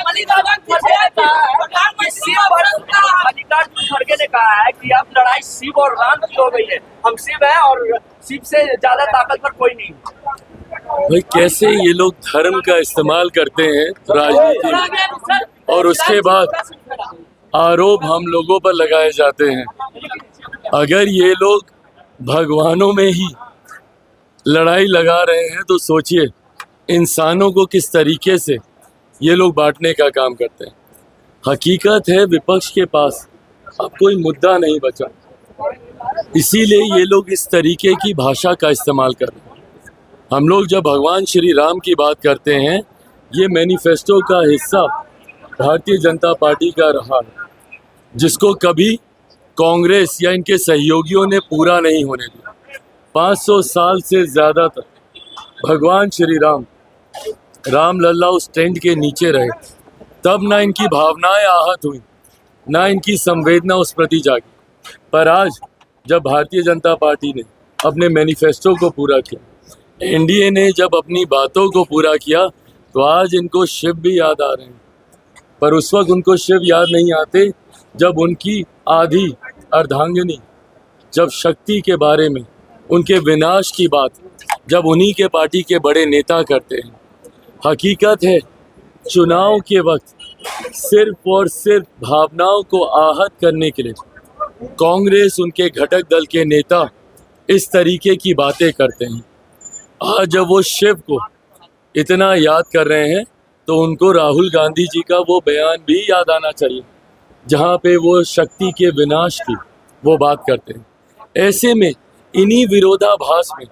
मल्लिकार्जुन खड़गे ने कहा है कि अब लड़ाई शिव और राम की हो गई है, हम शिव है और शिव से ज्यादा ताकतवर कोई नहीं। भाई कैसे ये लोग धर्म का इस्तेमाल करते हैं राजनीति में, और उसके बाद आरोप हम लोगों पर लगाए जाते हैं। अगर ये लोग भगवानों में ही लड़ाई लगा रहे हैं तो सोचिए इंसानों को किस तरीके से ये लोग बांटने का काम करते हैं। हकीकत है विपक्ष के पास अब कोई मुद्दा नहीं बचा, इसीलिए ये लोग इस तरीके की भाषा का इस्तेमाल कर रहे हैं। हम लोग जब भगवान श्री राम की बात करते हैं, ये मैनिफेस्टो का हिस्सा भारतीय जनता पार्टी का रहा है, जिसको कभी कांग्रेस या इनके सहयोगियों ने पूरा नहीं होने दिया। 500 साल से ज़्यादा तक भगवान श्री राम रामलला उस टेंट के नीचे रहे, तब ना इनकी भावनाएं आहत हुई, ना इनकी संवेदना उस प्रति जागी। पर आज जब भारतीय जनता पार्टी ने अपने मैनिफेस्टो को पूरा किया, एनडीए ने जब अपनी बातों को पूरा किया, तो आज इनको शिव भी याद आ रहे हैं। पर उस वक्त उनको शिव याद नहीं आते जब उनकी आधी अर्धांगिनी, जब शक्ति के बारे में, उनके विनाश की बात जब उन्हीं के पार्टी के बड़े नेता करते हैं। हकीकत है चुनाव के वक्त सिर्फ और सिर्फ भावनाओं को आहत करने के लिए कांग्रेस, उनके घटक दल के नेता इस तरीके की बातें करते हैं। आज जब वो शिव को इतना याद कर रहे हैं तो उनको राहुल गांधी जी का वो बयान भी याद आना चाहिए, जहाँ पे वो शक्ति के विनाश की वो बात करते हैं। ऐसे में इन्हीं विरोधाभास में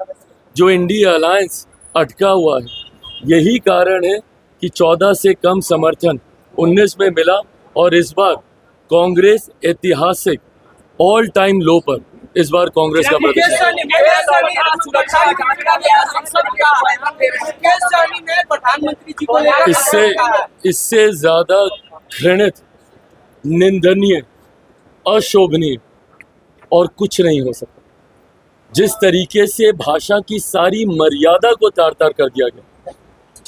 जो इंडिया अलायंस अटका हुआ है, यही कारण है कि 14 से कम समर्थन 19 में मिला, और इस बार कांग्रेस ऐतिहासिक ऑल टाइम लो पर इस बार कांग्रेस का प्रदर्शन। इससे ज्यादा घृणित, निंदनीय, अशोभनीय और कुछ नहीं हो सकता। जिस तरीके से भाषा की सारी मर्यादा को तार तार कर दिया गया,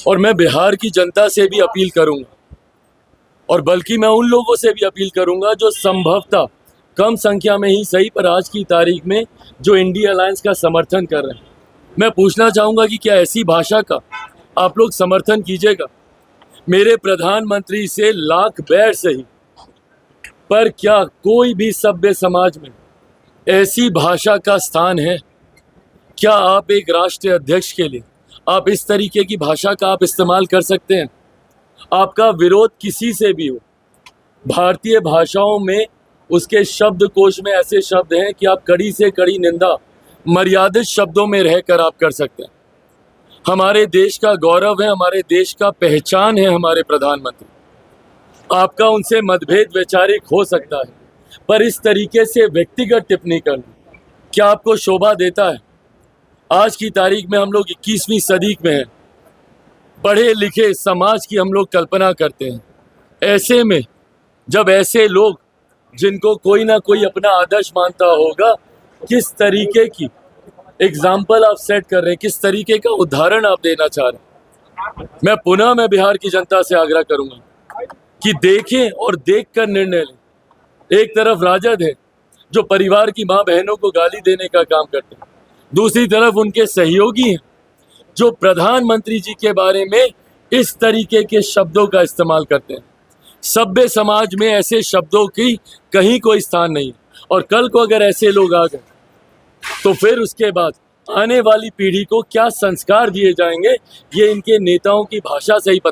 और मैं बिहार की जनता से भी अपील करूंगा, और बल्कि मैं उन लोगों से भी अपील करूंगा जो संभवतः कम संख्या में ही सही पर आज की तारीख में जो इंडिया अलायंस का समर्थन कर रहे हैं, मैं पूछना चाहूँगा कि क्या ऐसी भाषा का आप लोग समर्थन कीजिएगा? मेरे प्रधानमंत्री से लाख बैर सही, पर क्या कोई भी सभ्य समाज में ऐसी भाषा का स्थान है? क्या आप एक राष्ट्रीय अध्यक्ष के लिए आप इस तरीके की भाषा का आप इस्तेमाल कर सकते हैं? आपका विरोध किसी से भी हो, भारतीय भाषाओं में उसके शब्दकोश में ऐसे शब्द हैं कि आप कड़ी से कड़ी निंदा मर्यादित शब्दों में रहकर आप कर सकते हैं। हमारे देश का गौरव है, हमारे देश का पहचान है हमारे प्रधानमंत्री। आपका उनसे मतभेद वैचारिक हो सकता है, पर इस तरीके से व्यक्तिगत टिप्पणी करना क्या आपको शोभा देता है? आज की तारीख में हम लोग 21वीं सदी में हैं, पढ़े लिखे समाज की हम लोग कल्पना करते हैं। ऐसे में जब ऐसे लोग जिनको कोई ना कोई अपना आदर्श मानता होगा, किस तरीके की एग्जाम्पल आप सेट कर रहे हैं, किस तरीके का उदाहरण आप देना चाह रहे हैं। मैं बिहार की जनता से आग्रह करूंगा कि देखें और देखकर निर्णय लें। एक तरफ राजद है जो परिवार की मां बहनों को गाली देने का काम करते हैं, दूसरी तरफ उनके सहयोगी हैं जो प्रधानमंत्री जी के बारे में इस तरीके के शब्दों का इस्तेमाल करते हैं। सभ्य समाज में ऐसे शब्दों की कहीं कोई स्थान नहीं, और कल को अगर ऐसे लोग आ गए तो फिर उसके बाद आने वाली पीढ़ी को क्या संस्कार दिए जाएंगे, ये इनके नेताओं की भाषा से ही पता